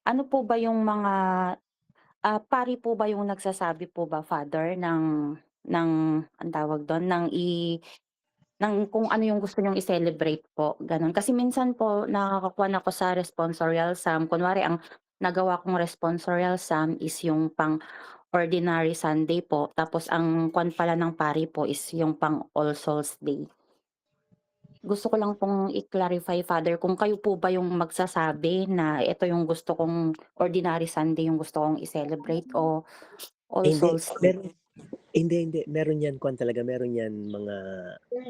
Ano po ba yung mga, pari po ba yung nagsasabi po ba, Father, ng anong tawag dun, ng kung ano yung gusto niyong i-celebrate po, gano'n? Kasi minsan po nakakakuwan ako sa responsorial psalm, kunwari ang nagawa kong responsorial psalm is yung pang-ordinary Sunday po, tapos ang kuwan pala ng pari po is yung pang All Souls Day. Gusto ko lang pong i-clarify, Father, kung kayo po ba yung magsasabi na ito yung gusto kong ordinary Sunday yung gusto kong i-celebrate o All Hindi, Souls Day? hindi, meron 'yan kuwan talaga, meron 'yan mga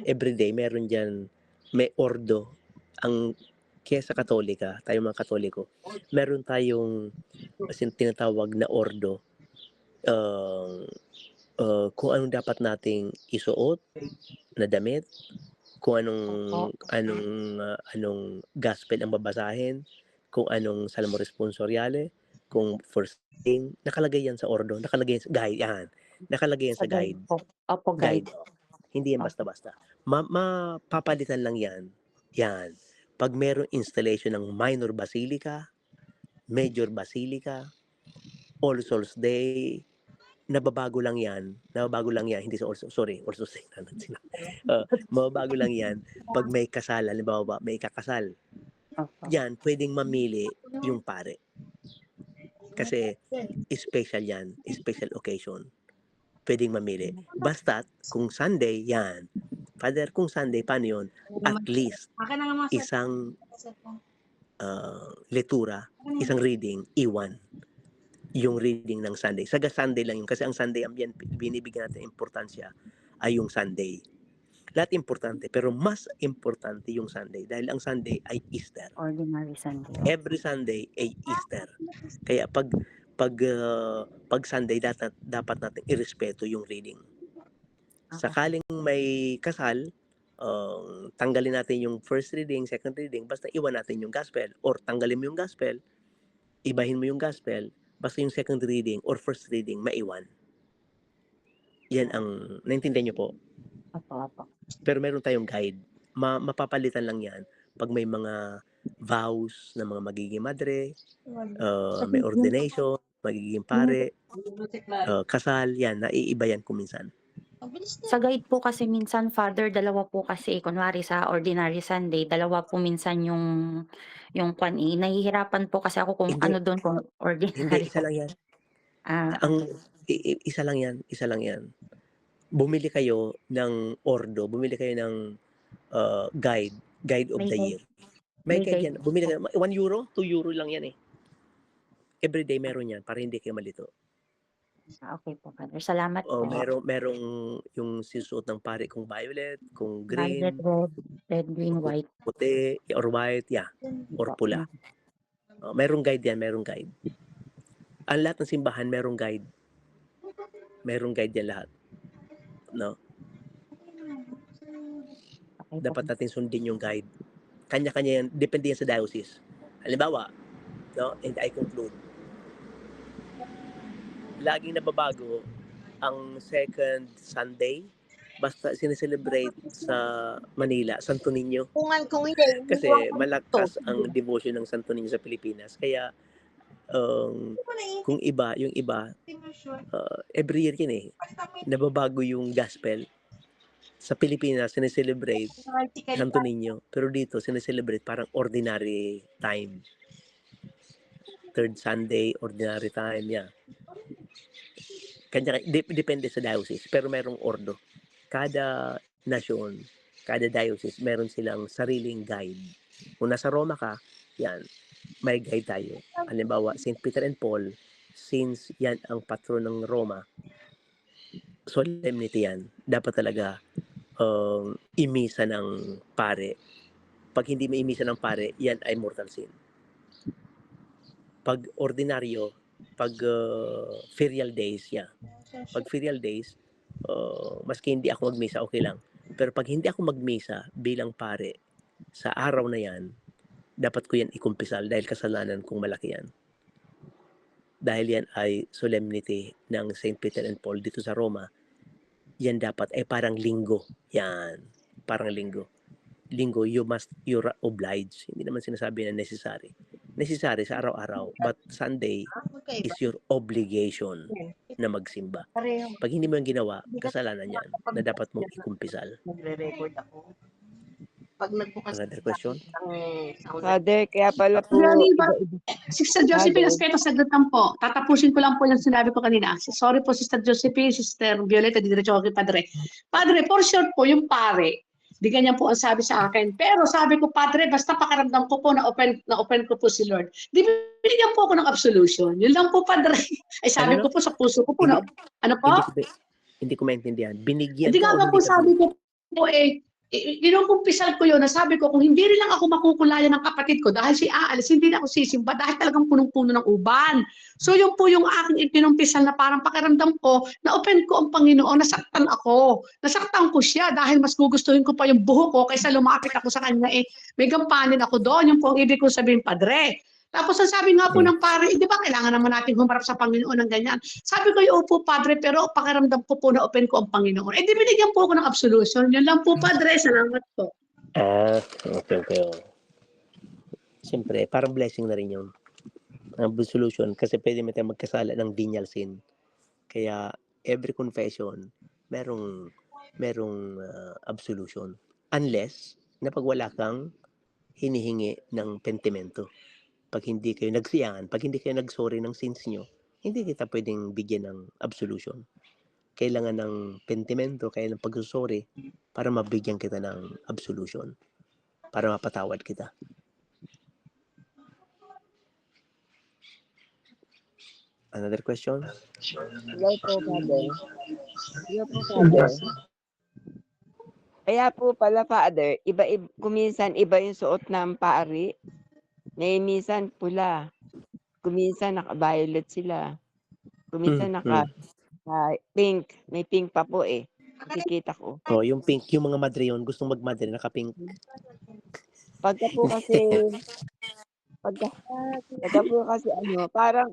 everyday meron diyan, may ordo. Ang kaya sa Katolika, tayong mga Katoliko, meron tayong as in tinatawag na ordo, ang, kung anong dapat nating isuot na damit, kung anong Opo, anong, anong gospel ang babasahin, kung anong salmo responsoriale, kung first thing, nakalagay 'yan sa ordo, nakalagay yan sa guide 'yan, nakalagay yan sa sa guide guide. po. Opo, guide. Guide, hindi yan Opo, basta-basta. Mapapalitan lang yan, yan, 'pag merong installation ng minor basilica, major basilica, All Souls Day, nababago lang yan, hindi sa All Souls, sorry, All Souls Day na mababago lang yan 'pag may kasal, halimbawa may ikakasal, opo. yan puwedeng mamili yung pare, kasi special yan, special occasion. Puwedeng mamili. Basta't kung Sunday, 'yan. Father, kung Sunday paano 'yun? At least Akin na nga mga isang, cellphone. lektura, isang reading, iwan, yung reading ng Sunday. Sunday lang 'yun kasi ang Sunday ang binibigyan natin importansya ay yung Sunday. Lahat importante, pero mas importante yung Sunday dahil ang Sunday ay Easter. Ordinary Sunday, opo. Every Sunday ay Easter. Kaya 'pag Sunday dapat nating irespeto yung reading. Ah, okey. Sakaling may kasal, tanggalin natin yung first reading, second reading, basta iwan natin yung gospel or tanggalin mo yung gospel, ibahin mo yung gospel, basta yung second reading or first reading maiwan. Yan Oo. ang naintindihan niyo po? Opo, opo. Pero meron tayong guide. Mapapalitan lang yan 'pag may mga vows ng mga magiging madre, Kasi may yung ordination, magiging yung pare, kasal, yan naiiba yan kung minsan. Ang bilis na. sa guide po kasi minsan, Father, dalawa po kasi, kunwari sa ordinary Sunday, dalawa po minsan yung kuwan, eh, nahihirapan po kasi ako kung Hindi, ano dun, kung hindi, ordinary isa po. lang yan. Okey. Isa lang yan, isa lang yan. Bumili kayo ng ordo, bumili kayo ng, guide of May the guide year. May may guide guide yan, bumili po. kayo, €1, €2 lang yan, eh. Everyday meron yan para hindi kayo malito. Okey po, Father, salamat O po. merong yung sinusuot ng pari kung violet, kung green, Violet, red, green, kung white puti or white, yeah, or po. pula. Merong guide yan, merong guide. Ang lahat ng simbahan merong guide yan lahat, 'no? Okey po. Dapat natin sundin yung guide. Kanya-kanya yan, depende yan sa diocese. Halimbawa, 'no, and I conclude, laging nababago ang second Sunday basta sine-celebrate sa Manila, Santo Niño. Kung hindi, iniwan Kasi ko to. malakas ang devotion ng Santo Niño sa Pilipinas. Kaya, um, kung iba, yung iba, every year yun eh, nababago yung gospel. Sa Pilipinas, sine-celebrate Santo Niño, pero dito sine-celebrate parang ordinary time. Third Sunday, ordinary time, yeah. Kanya depende sa diocese, pero merong ordo. Kada nasyon, kada diocese, meron silang sariling guide. Kung nasa Roma ka, yan, may guide tayo. Halimbawa, St. Peter and Paul, since yan ang patron ng Roma, solemnity yan. Dapat talaga imisa ng pare. Pag hindi may imisa ng pare, yan ay mortal sin. Pag ordinaryo, pag ferial days, yeah. Pag ferial days, maski hindi ako magmisa, okay lang. Pero pag hindi ako magmisa bilang pare, sa araw na yan, dapat ko yan ikumpisal dahil kasalanan kong malaki yan. Dahil yan ay solemnity ng St. Peter and Paul dito sa Roma, yan dapat ay parang linggo. Yan, parang linggo. Linggo, you're obliged. Hindi naman sinasabi na necessary. necessary sa araw-araw, but Sunday Magkaiba. is your obligation na magsimba. Pareho. Pag hindi mo yan ginawa, Hindi ka kasalanan yan na dapat mong ikumpisal. nagre-record ako. Pag nagbukas Another question? ng sound. Father, kaya pala po, Johnny, iba-iba. Sister Josephine Father. Aspeto, saglit lang po. Tatapusin ko lang po yung sinabi ko kanina. Sorry po, Sister Josephine, Sister Violeta, diretso ako kay Padre. Padre, for sure po, yung pare, di ganyan po ang sabi sa akin. Pero sabi ko, Padre, basta pakaramdam ko po na open ko po si Lord. Di binigyan po ako ng absolution. Yun lang po, Padre. Ay sabi Ano? ko po sa puso ko po na, ano po? Hindi ko maintindihan. Binigyan Hindi ka nga o po hindi ka sabi ko po kinukumpisal ko yun, nasabi ko, kung hindi rin lang ako makukulayan ng kapatid ko dahil si aalis, hindi na ako sisimba dahil talagang punong-puno ng uban. So yun po yung aking ikinumpisal na parang pakiramdam ko na open ko ang Panginoon, nasaktan ako. Nasaktan ko siya dahil mas gugustuhin ko pa yung buhok ko kaysa lumapit ako sa kanya may gampanin ako doon. Yung po ang ibig ko sabihin, Padre. Tapos ang sabi nga po ng pare, di ba kailangan naman natin humarap sa Panginoon ng ganyan. Sabi ko, opo, Padre, pero pakiramdam ko po na open ko ang Panginoon. Di binigyan po ako ng absolution. Yun lang po, Padre. Salamat po. Okay. Siyempre, parang blessing na rin yun. Ang solution, kasi pwede mo tayo magkasala ng venial sin. Kaya, every confession, merong absolution. Unless, na pag wala kang hinihingi ng pentimento. Pag hindi kayo nagsiyangan, pag hindi kayo nagsorry ng sins nyo, hindi kita pwedeng bigyan ng absolution. Kailangan ng pentimento, kailangan ng pagsusori para mabigyan kita ng absolution. Para mapatawad kita. Another question? Hello po, Father. Hello po, Father. Kaya po pala, Father, kuminsan iba yung suot ng pari. Minsan pula. Kuminsan naka-violet sila. Kuminsan naka-pink. May pink pa po nakikita ko. Oh, yung pink, yung mga madre yun, gustong mag-madre, naka-pink. Pagka po kasi parang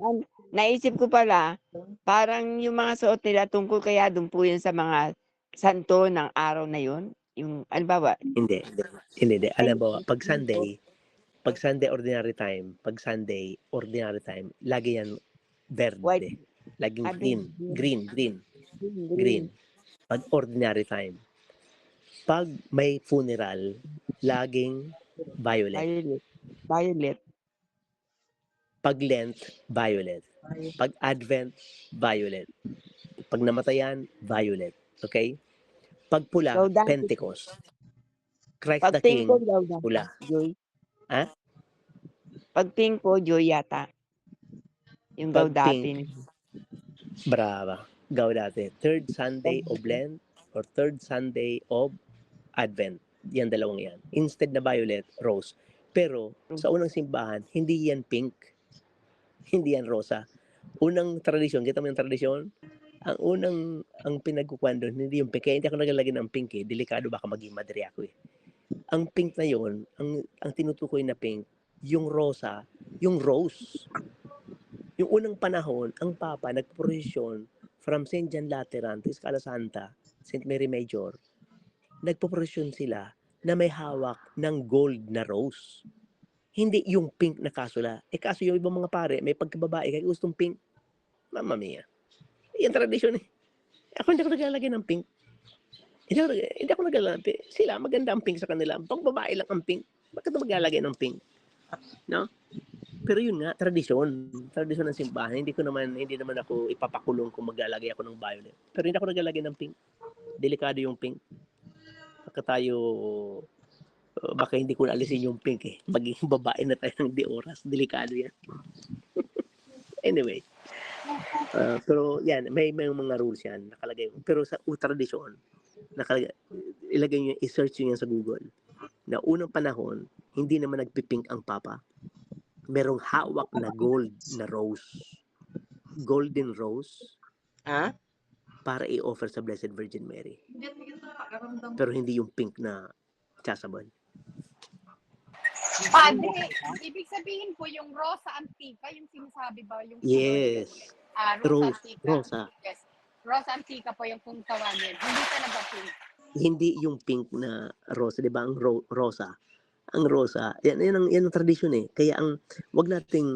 naisip ko pala, parang yung mga suot nila tungkol kaya doon po yun sa mga santo ng araw na yun. Yung, halimbawa, Hindi. Alam mo, pag Sunday ordinary time, lagi yan verde. white, Laging green. Pag ordinary time. Pag may funeral, laging violet. Pag Lent, violet. Pag Advent, violet. Pag namatayan, violet. Okay? Pag pula, Gaudete. Pentecost. Christ Pag the pink King, po, Gaudete. pula. Joy. Ha? Pag pink po, Joy yata. Yung Pag Gaudete. Brava. Gaudete. Third Sunday of Lent or third Sunday of Advent. Yan dalawang yan. Instead na violet, rose. Pero sa unang simbahan, hindi yan pink. Hindi yan rosa. Unang tradisyon, kita mo yung tradisyon? Ang pinagkukuhan doon, hindi yung pink. Kaya hindi ako nagalagay ng pink Delikado baka maging madre ako Ang pink na yon, ang tinutukoy na pink, yung rosa, yung rose. Yung unang panahon, ang Papa nagprosesyon from St. John Lateran to Escala Santa, St. Mary Major. Nagpoprosesyon sila na may hawak ng gold na rose. Hindi yung pink na kasula. Kaso yung ibang mga pare, may pagkababae, kaya gustong pink. Mamma mia. Yan tradisyon Ako hindi ako naglalagay ng pink. Hindi ako naglalagay ng pink. Sila, maganda ang pink sa kanila. Pag babae lang ang pink, bakit maglalagay ng pink? No? Pero yun nga, tradisyon ng simbahan. Hindi naman ako ipapakulong kung maglalagay ako ng violet. Pero hindi ako naglalagay ng pink. Delikado yung pink. Baka hindi ko naalisin yung pink Magiging babae na tayo ng di oras. Delikado yan. Anyway. Pero yan, may mga rules yan nakalagay. Pero sa tradisyon, ilagay nyo, i-search nyo yan sa Google. Na unang panahon, hindi naman nagpipink ang Papa. Merong hawak na gold na rose. Golden rose. Para i-offer sa Blessed Virgin Mary. Pero hindi yung pink na tsasabon. Padre, ibig sabihin po yung Rosa Antica, yung sinasabi ba? Yung Yes. Rosa Antica. Rosa. Yes. Rosa Antica po yung kung tawagin. Hindi talaga pink. Hindi yung pink na rosa, di ba? Ang rosa. ang rosa. Yan ang tradisyon eh. Kaya wag nating